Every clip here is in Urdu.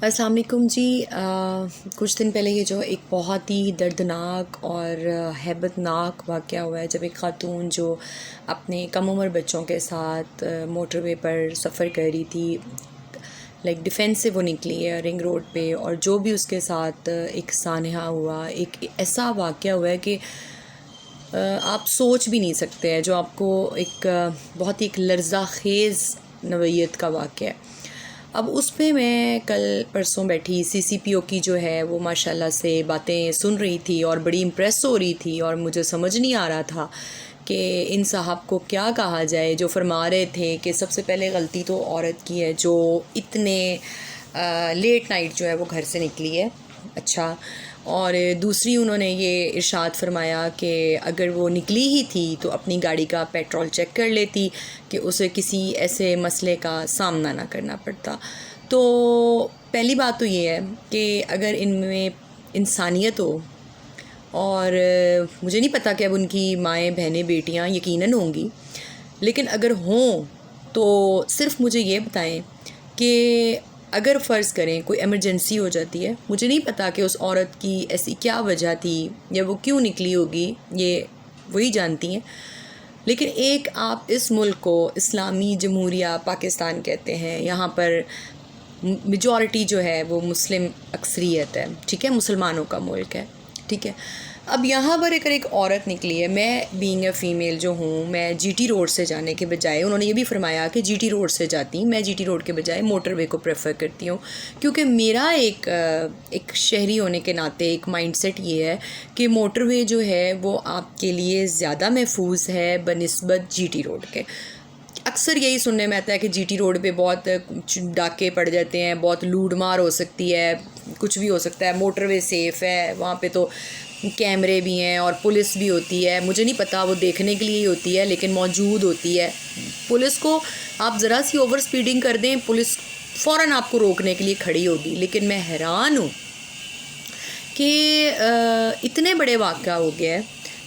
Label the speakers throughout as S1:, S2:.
S1: السلام علیکم جی۔ کچھ دن پہلے یہ جو ایک بہت ہی دردناک اور ہیبت ناک واقعہ ہوا ہے، جب ایک خاتون جو اپنے کم عمر بچوں کے ساتھ موٹر وے پر سفر کر رہی تھی، ڈیفینس سے وہ نکلی ہے رنگ روڈ پہ، اور جو بھی اس کے ساتھ ایک سانحہ ہوا، ایک ایسا واقعہ ہوا ہے کہ آپ سوچ بھی نہیں سکتے ہیں، جو آپ کو ایک بہت ہی ایک لرزہ خیز نوعیت کا واقعہ ہے۔ اب اس پہ میں کل پرسوں بیٹھی، سی سی پی او کی جو ہے وہ ماشاء اللہ سے باتیں سن رہی تھی اور بڑی امپریس ہو رہی تھی، اور مجھے سمجھ نہیں آ رہا تھا کہ ان صاحب کو کیا کہا جائے، جو فرما رہے تھے کہ سب سے پہلے غلطی تو عورت کی ہے جو اتنے لیٹ نائٹ جو ہے وہ گھر سے نکلی ہے۔ اچھا، اور دوسری انہوں نے یہ ارشاد فرمایا کہ اگر وہ نکلی ہی تھی تو اپنی گاڑی کا پیٹرول چیک کر لیتی کہ اسے کسی ایسے مسئلے کا سامنا نہ کرنا پڑتا۔ تو پہلی بات تو یہ ہے کہ اگر ان میں انسانیت ہو، اور مجھے نہیں پتہ کہ اب ان کی مائیں بہنیں بیٹیاں یقیناً ہوں گی، لیکن اگر ہوں تو صرف مجھے یہ بتائیں کہ اگر فرض کریں کوئی ایمرجنسی ہو جاتی ہے، مجھے نہیں پتہ کہ اس عورت کی ایسی کیا وجہ تھی یا وہ کیوں نکلی ہوگی، یہ وہی جانتی ہیں، لیکن ایک آپ اس ملک کو اسلامی جمہوریہ پاکستان کہتے ہیں، یہاں پر میجورٹی جو ہے وہ مسلم اکثریت ہے، ٹھیک ہے، مسلمانوں کا ملک ہے، ٹھیک ہے۔ اب یہاں پر اگر ایک عورت نکلی ہے، میں بینگ اے فیمیل جو ہوں، میں جی ٹی روڈ سے جانے کے بجائے، انہوں نے یہ بھی فرمایا کہ جی ٹی روڈ سے جاتی، میں جی ٹی روڈ کے بجائے موٹر وے کو پریفر کرتی ہوں، کیونکہ میرا ایک شہری ہونے کے ناطے ایک مائنڈ سیٹ یہ ہے کہ موٹر وے جو ہے وہ آپ کے لیے زیادہ محفوظ ہے بنسبت جی ٹی روڈ کے۔ اکثر یہی سننے میں آتا ہے کہ جی ٹی روڈ پہ بہت ڈاکے پڑ جاتے ہیں، بہت لوٹ مار ہو سکتی ہے، کچھ بھی ہو سکتا ہے، موٹر وے سیف ہے، وہاں پہ تو کیمرے بھی ہیں اور پولیس بھی ہوتی ہے، مجھے نہیں پتہ وہ دیکھنے کے لیے ہی ہوتی ہے لیکن موجود ہوتی ہے۔ پولیس کو آپ ذرا سی اوور سپیڈنگ کر دیں، پولیس فوراً آپ کو روکنے کے لیے کھڑی ہوگی، لیکن میں حیران ہوں کہ اتنے بڑے واقعہ ہو گیا ہے،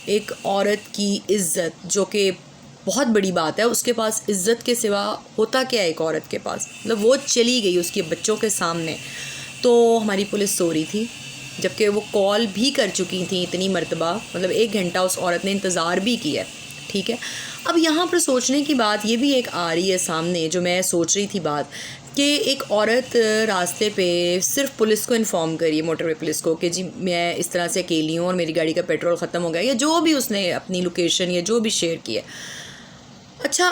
S1: ایک عورت کی عزت جو کہ بہت بڑی بات ہے، اس کے پاس عزت کے سوا ہوتا کیا ہے ایک عورت کے پاس، مطلب وہ چلی گئی اس کے بچوں کے سامنے، تو ہماری پولیس سو رہی تھی، جبکہ وہ کال بھی کر چکی تھیں اتنی مرتبہ، مطلب 1 گھنٹہ اس عورت نے انتظار بھی کیا، ٹھیک ہے۔ اب یہاں پر سوچنے کی بات یہ بھی ایک آ رہی ہے سامنے، جو میں سوچ رہی تھی بات، کہ ایک عورت راستے پہ صرف پولیس کو انفارم کریے، موٹر وے پولیس کو، کہ جی میں اس طرح سے اکیلی ہوں اور میری گاڑی کا پیٹرول ختم ہو گیا، یا جو بھی اس نے اپنی لوکیشن یا جو بھی شیئر کیا۔ اچھا،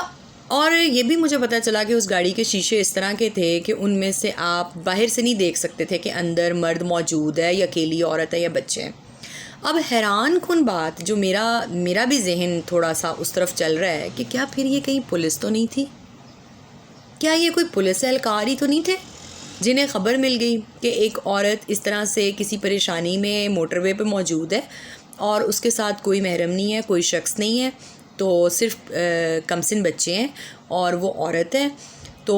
S1: اور یہ بھی مجھے پتہ چلا کہ اس گاڑی کے شیشے اس طرح کے تھے کہ ان میں سے آپ باہر سے نہیں دیکھ سکتے تھے کہ اندر مرد موجود ہے یا اکیلی عورت ہے یا بچے ہیں۔ اب حیران کن بات، جو میرا بھی ذہن تھوڑا سا اس طرف چل رہا ہے کہ کیا پھر یہ کہیں پولیس تو نہیں تھی؟ کیا یہ کوئی پولیس اہلکار ہی تو نہیں تھے جنہیں خبر مل گئی کہ ایک عورت اس طرح سے کسی پریشانی میں موٹر وے پہ موجود ہے اور اس کے ساتھ کوئی محرم نہیں ہے، کوئی شخص نہیں ہے، تو صرف کمسن بچے ہیں اور وہ عورت ہے؟ تو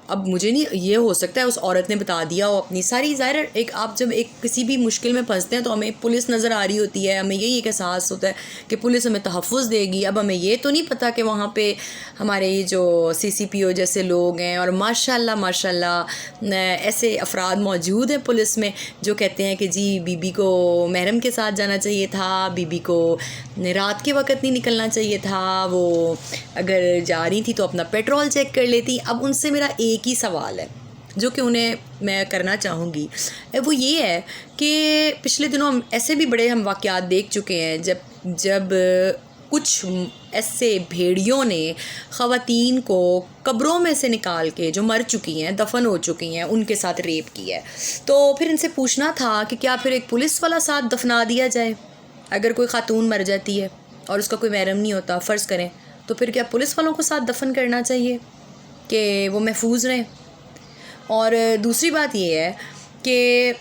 S1: اب مجھے نہیں، یہ ہو سکتا ہے اس عورت نے بتا دیا ہو اپنی ساری، ظاہر ایک آپ جب ایک کسی بھی مشکل میں پھنستے ہیں تو ہمیں پولیس نظر آ رہی ہوتی ہے، ہمیں یہی ایک احساس ہوتا ہے کہ پولیس ہمیں تحفظ دے گی۔ اب ہمیں یہ تو نہیں پتہ کہ وہاں پہ ہمارے جو سی سی پی او جیسے لوگ ہیں، اور ماشاء اللہ ایسے افراد موجود ہیں پولیس میں جو کہتے ہیں کہ جی بی بی کو محرم کے ساتھ جانا چاہیے تھا، بی بی کو رات کے وقت نہیں نکلنا چاہیے تھا، وہ اگر جا رہی تھی تو اپنا پیٹرول چیک کر لیتی۔ اب ان سے میرا ایک ہی سوال ہے جو کہ انہیں میں کرنا چاہوں گی، وہ یہ ہے کہ پچھلے دنوں ہم ایسے بھی بڑے واقعات دیکھ چکے ہیں جب کچھ ایسے بھیڑیوں نے خواتین کو قبروں میں سے نکال کے، جو مر چکی ہیں، دفن ہو چکی ہیں، ان کے ساتھ ریپ کیا ہے۔ تو پھر ان سے پوچھنا تھا کہ کیا پھر ایک پولیس والا ساتھ دفنا دیا جائے؟ اگر کوئی خاتون مر جاتی ہے اور اس کا کوئی محرم نہیں ہوتا، فرض کریں، تو پھر کیا پولیس والوں کو ساتھ دفن کرنا چاہیے کہ وہ محفوظ رہیں؟ اور دوسری بات یہ ہے کہ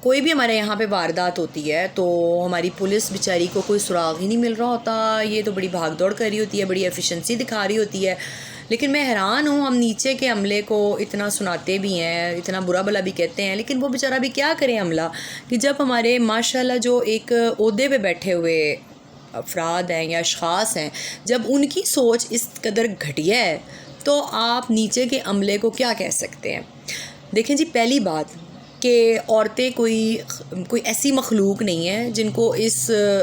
S1: کوئی بھی ہمارے یہاں پہ واردات ہوتی ہے تو ہماری پولیس بیچاری کو کوئی سراغ ہی نہیں مل رہا ہوتا، یہ تو بڑی بھاگ دوڑ کر رہی ہوتی ہے، بڑی ایفیشنسی دکھا رہی ہوتی ہے، لیکن میں حیران ہوں، ہم نیچے کے عملے کو اتنا سناتے بھی ہیں، اتنا برا بھلا بھی کہتے ہیں، لیکن وہ بیچارہ بھی کیا کرے عملہ، کہ جب ہمارے ماشاءاللہ جو ایک عہدے پہ بیٹھے ہوئے افراد ہیں یا اشخاص ہیں، جب ان کی سوچ اس قدر گھٹیا ہے تو آپ نیچے کے عملے کو کیا کہہ سکتے ہیں؟ دیکھیں جی، پہلی بات کہ عورتیں کوئی ایسی مخلوق نہیں ہے جن کو اس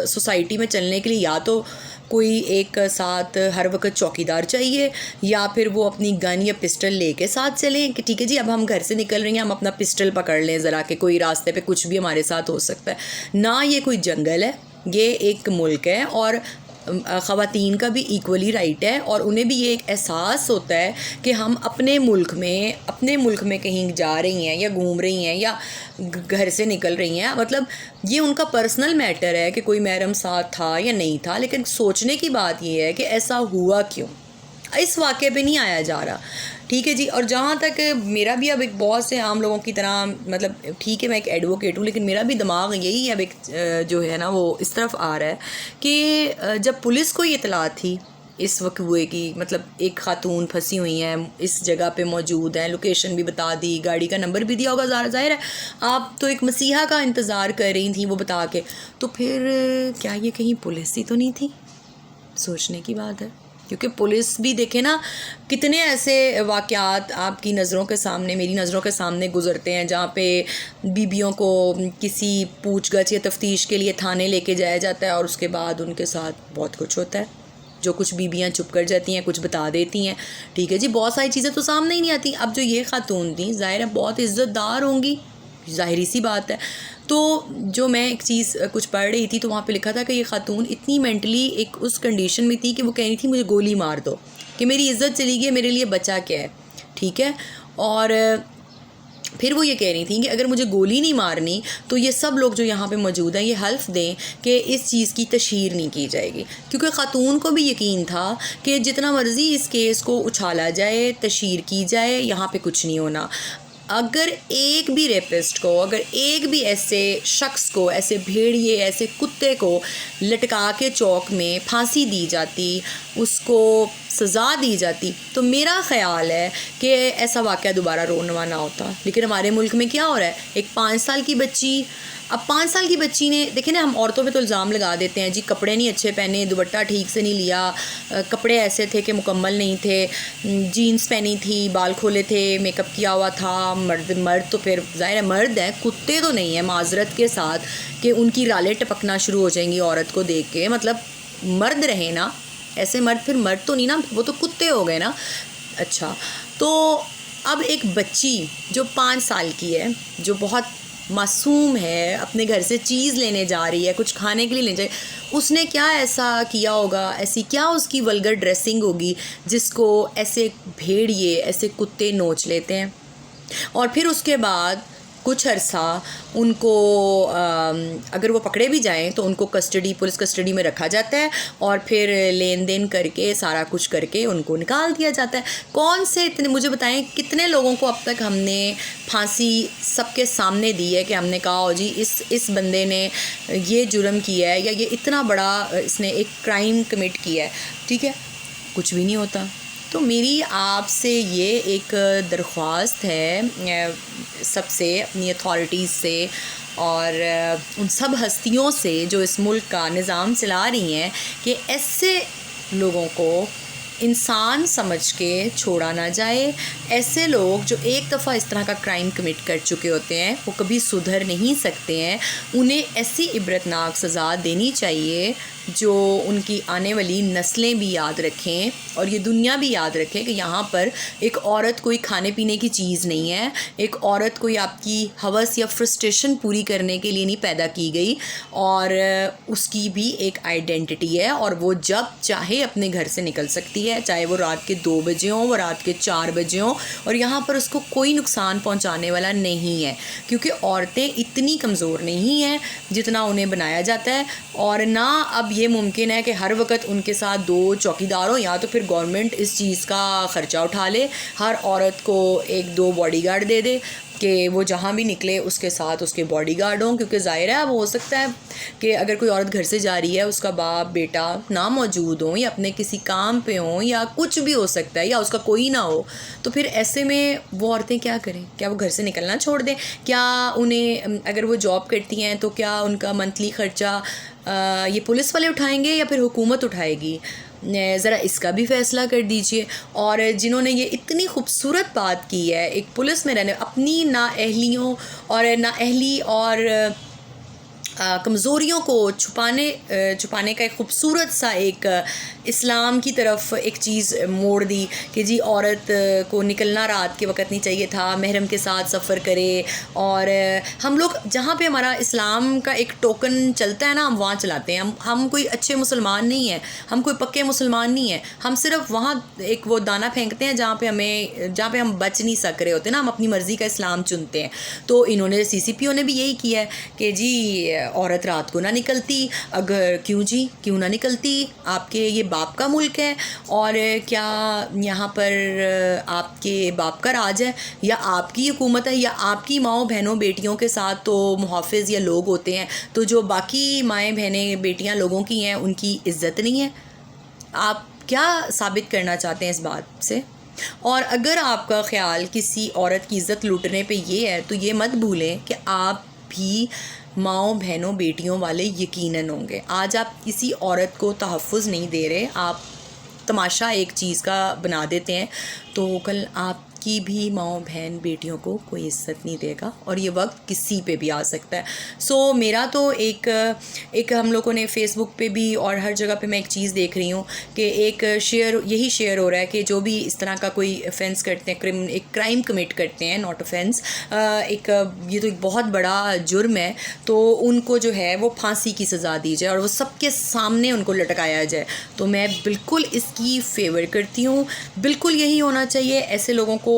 S1: سوسائٹی میں چلنے کے لیے یا تو کوئی ایک ساتھ ہر وقت چوکیدار چاہیے، یا پھر وہ اپنی گن یا پسٹل لے کے ساتھ چلیں کہ ٹھیک ہے جی اب ہم گھر سے نکل رہی ہیں، ہم اپنا پسٹل پکڑ لیں ذرا کہ کوئی راستے پہ کچھ بھی ہمارے ساتھ ہو سکتا ہے۔ نہ یہ کوئی جنگل ہے، یہ ایک ملک ہے، اور خواتین کا بھی ایکولی رائٹ ہے، اور انہیں بھی یہ ایک احساس ہوتا ہے کہ ہم اپنے ملک میں کہیں جا رہی ہیں یا گھوم رہی ہیں یا گھر سے نکل رہی ہیں، مطلب یہ ان کا پرسنل میٹر ہے کہ کوئی محرم ساتھ تھا یا نہیں تھا، لیکن سوچنے کی بات یہ ہے کہ ایسا ہوا کیوں، اس واقعے پہ نہیں آیا جا رہا، ٹھیک ہے جی۔ اور جہاں تک میرا بھی اب ایک بہت سے عام لوگوں کی طرح، مطلب ٹھیک ہے میں ایک ایڈوکیٹ ہوں، لیکن میرا بھی دماغ یہی اب ایک جو ہے نا وہ اس طرف آ رہا ہے کہ جب پولیس کو یہ اطلاع تھی اس وقوعے کی، مطلب ایک خاتون پھنسی ہوئی ہیں، اس جگہ پہ موجود ہیں، لوکیشن بھی بتا دی، گاڑی کا نمبر بھی دیا ہوگا، ظاہر ہے آپ تو ایک مسیحا کا انتظار کر رہی تھیں وہ بتا کے، تو پھر کیا یہ کہیں پولیس ہی تو نہیں تھی؟ سوچنے کی بات ہے، کیونکہ پولیس بھی دیکھیں نا کتنے ایسے واقعات آپ کی نظروں کے سامنے، میری نظروں کے سامنے گزرتے ہیں جہاں پہ بیبیوں کو کسی پوچھ گچھ یا تفتیش کے لیے تھانے لے کے جایا جاتا ہے، اور اس کے بعد ان کے ساتھ بہت کچھ ہوتا ہے، جو کچھ بیبیاں چپ کر جاتی ہیں، کچھ بتا دیتی ہیں، ٹھیک ہے جی، بہت ساری چیزیں تو سامنے ہی نہیں آتی۔ اب جو یہ خاتون تھیں ظاہر ہے بہت عزت دار ہوں گی، ظاہری سی بات ہے، تو جو میں ایک چیز کچھ پڑھ رہی تھی تو وہاں پہ لکھا تھا کہ یہ خاتون اتنی مینٹلی ایک اس کنڈیشن میں تھی کہ وہ کہہ رہی تھی مجھے گولی مار دو کہ میری عزت چلی گئی، میرے لیے بچا کیا ہے، ٹھیک ہے، اور پھر وہ یہ کہہ رہی تھیں کہ اگر مجھے گولی نہیں مارنی تو یہ سب لوگ جو یہاں پہ موجود ہیں یہ حلف دیں کہ اس چیز کی تشہیر نہیں کی جائے گی، کیونکہ خاتون کو بھی یقین تھا کہ جتنا مرضی اس کیس کو اچھالا جائے، تشہیر کی جائے، یہاں پہ کچھ نہیں ہونا۔ اگر ایک بھی ریپسٹ کو، اگر ایک بھی ایسے شخص کو، ایسے بھیڑیے، ایسے کتے کو لٹکا کے چوک میں پھانسی دی جاتی، اس کو سزا دی جاتی، تو میرا خیال ہے کہ ایسا واقعہ دوبارہ رونما نہ ہوتا۔ لیکن ہمارے ملک میں کیا ہو رہا ہے، ایک 5 سال کی بچی، اب 5 سال کی بچی نے، دیکھیں نا ہم عورتوں پہ تو الزام لگا دیتے ہیں جی کپڑے نہیں اچھے پہنے، دوپٹہ ٹھیک سے نہیں لیا، کپڑے ایسے تھے کہ مکمل نہیں تھے، جینز پہنی تھی، بال کھولے تھے، میک اپ کیا ہوا تھا، مرد تو پھر ظاہر ہے مرد ہیں، کتے تو نہیں ہیں، معذرت کے ساتھ کہ ان کی رالیں ٹپکنا شروع ہو جائیں گی عورت کو دیکھ کے، مطلب مرد رہے نا، ایسے مرد پھر مرد تو نہیں نا، وہ تو کتے ہو گئے نا۔ اچھا، تو اب ایک بچی جو 5 سال کی ہے، جو بہت معصوم ہے، اپنے گھر سے چیز لینے جا رہی ہے، کچھ کھانے کے لیے لینے جا رہی ہے، اس نے کیا ایسا کیا ہوگا، ایسی کیا اس کی ولگر ڈریسنگ ہوگی جس کو ایسے بھیڑیے، ایسے کتے نوچ لیتے ہیں، اور پھر اس کے بعد کچھ عرصہ ان کو اگر وہ پکڑے بھی جائیں تو ان کو پولیس کسٹڈی میں رکھا جاتا ہے، اور پھر لین دین کر کے سارا کچھ کر کے ان کو نکال دیا جاتا ہے۔ کون سے اتنے، مجھے بتائیں کتنے لوگوں کو اب تک ہم نے پھانسی سب کے سامنے دی ہے کہ ہم نے کہا ہو جی اس بندے نے یہ جرم کیا ہے، یا یہ اتنا بڑا اس نے ایک کرائم کمٹ کیا ہے، ٹھیک ہے، کچھ بھی نہیں ہوتا۔ تو میری آپ سے یہ ایک درخواست ہے سب سے، اپنی اتھارٹیز سے اور ان سب ہستیوں سے جو اس ملک کا نظام چلا رہی ہیں، کہ ایسے لوگوں کو انسان سمجھ کے چھوڑا نہ جائے۔ ایسے لوگ جو ایک دفعہ اس طرح کا کرائم کمٹ کر چکے ہوتے ہیں وہ کبھی سدھر نہیں سکتے ہیں، انہیں ایسی عبرتناک سزا دینی چاہیے جو ان کی آنے والی نسلیں بھی یاد رکھیں، اور یہ دنیا بھی یاد رکھے کہ یہاں پر ایک عورت کوئی کھانے پینے کی چیز نہیں ہے، ایک عورت کوئی آپ کی ہوس یا فرسٹریشن پوری کرنے کے لیے نہیں پیدا کی گئی، اور اس کی بھی ایک آئیڈینٹی ہے، اور وہ جب چاہے اپنے گھر سے نکل سکتی ہے، چاہے وہ رات کے 2 بجے ہوں، وہ رات کے 4 بجے ہوں، اور یہاں پر اس کو کوئی نقصان پہنچانے والا نہیں ہے، کیونکہ عورتیں اتنی کمزور نہیں ہیں جتنا انہیں بنایا جاتا ہے، اور نہ اب یہ ممکن ہے کہ ہر وقت ان کے ساتھ 2 چوکیدار ہوں، یا تو پھر گورنمنٹ اس چیز کا خرچہ اٹھا لے، ہر عورت کو 1-2 باڈی گارڈ دے دے کہ وہ جہاں بھی نکلے اس کے ساتھ اس کے باڈی گارڈ ہوں، کیونکہ ظاہر ہے اب ہو سکتا ہے کہ اگر کوئی عورت گھر سے جا رہی ہے، اس کا باپ بیٹا نہ موجود ہوں، یا اپنے کسی کام پہ ہوں، یا کچھ بھی ہو سکتا ہے، یا اس کا کوئی نہ ہو، تو پھر ایسے میں وہ عورتیں کیا کریں؟ کیا وہ گھر سے نکلنا چھوڑ دیں؟ کیا انہیں، اگر وہ جاب کرتی ہیں تو کیا ان کا منتھلی خرچہ یہ پولیس والے اٹھائیں گے یا پھر حکومت اٹھائے گی؟ ذرا اس کا بھی فیصلہ کر دیجئے. اور جنہوں نے یہ اتنی خوبصورت بات کی ہے ایک پولیس میں رہنے، اپنی نااہلیوں اور نااہلی اور کمزوریوں کو چھپانے کا ایک خوبصورت سا ایک اسلام کی طرف ایک چیز موڑ دی کہ جی عورت کو نکلنا رات کے وقت نہیں چاہیے تھا، محرم کے ساتھ سفر کرے. اور ہم لوگ جہاں پہ ہمارا اسلام کا ایک ٹوکن چلتا ہے نا، ہم وہاں چلاتے ہیں. ہم کوئی اچھے مسلمان نہیں ہیں، ہم کوئی پکے مسلمان نہیں ہیں. ہم صرف وہاں ایک وہ دانہ پھینکتے ہیں جہاں پہ ہم بچ نہیں سک رہے ہوتے نا، ہم اپنی مرضی کا اسلام چنتے ہیں. تو انہوں نے CCPO نے بھی یہی کیا ہے کہ جی عورت رات کو نہ نکلتی. اگر کیوں نہ نکلتی؟ آپ کے یہ باپ کا ملک ہے، اور کیا یہاں پر آپ کے باپ کا راج ہے یا آپ کی حکومت ہے، یا آپ کی ماؤں بہنوں بیٹیوں کے ساتھ تو محافظ یا لوگ ہوتے ہیں، تو جو باقی مائیں بہنیں بیٹیاں لوگوں کی ہیں ان کی عزت نہیں ہے؟ آپ کیا ثابت کرنا چاہتے ہیں اس بات سے؟ اور اگر آپ کا خیال کسی عورت کی عزت لوٹنے پہ یہ ہے تو یہ مت بھولیں کہ آپ بھی ماؤں بہنوں بیٹیوں والے یقیناً ہوں گے. آج آپ کسی عورت کو تحفظ نہیں دے رہے، آپ تماشا ایک چیز کا بنا دیتے ہیں، تو کل آپ کی بھی ماؤں بہن بیٹیوں کو کوئی عزت نہیں دے گا، اور یہ وقت کسی پہ بھی آ سکتا ہے. سو میرا تو ایک ہم لوگوں نے فیس بک پہ بھی اور ہر جگہ پہ میں ایک چیز دیکھ رہی ہوں کہ یہی شیئر ہو رہا ہے کہ جو بھی اس طرح کا کوئی offense کرتے ہیں، ایک کرائم کمٹ کرتے ہیں، ناٹ offense، یہ تو ایک بہت بڑا جرم ہے، تو ان کو جو ہے وہ پھانسی کی سزا دی جائے اور وہ سب کے سامنے ان کو لٹکایا جائے. تو میں بالکل اس کی فیور کرتی ہوں. بالکل یہی ہونا چاہیے. ایسے لوگوں کو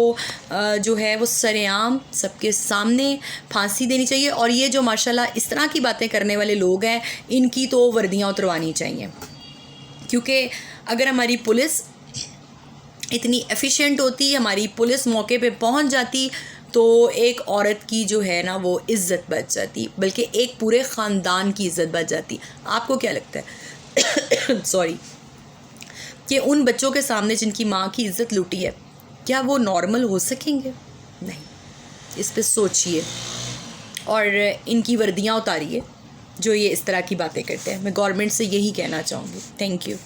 S1: جو ہے وہ سرعام سب کے سامنے پھانسی دینی چاہیے. اور یہ جو ماشاءاللہ اس طرح کی باتیں کرنے والے لوگ ہیں، ان کی تو وردیاں اتروانی چاہیے. کیونکہ اگر ہماری پولیس اتنی ایفیشینٹ ہوتی، ہماری پولیس موقع پہ پہنچ جاتی، تو ایک عورت کی جو ہے نا وہ عزت بچ جاتی، بلکہ ایک پورے خاندان کی عزت بچ جاتی. آپ کو کیا لگتا ہے سوری کہ ان بچوں کے سامنے جن کی ماں کی عزت لوٹی ہے، کیا وہ نارمل ہو سکیں گے؟ نہیں. اس پہ سوچئے اور ان کی وردیاں اتاریے جو یہ اس طرح کی باتیں کرتے ہیں. میں گورنمنٹ سے یہی کہنا چاہوں گی. Thank you.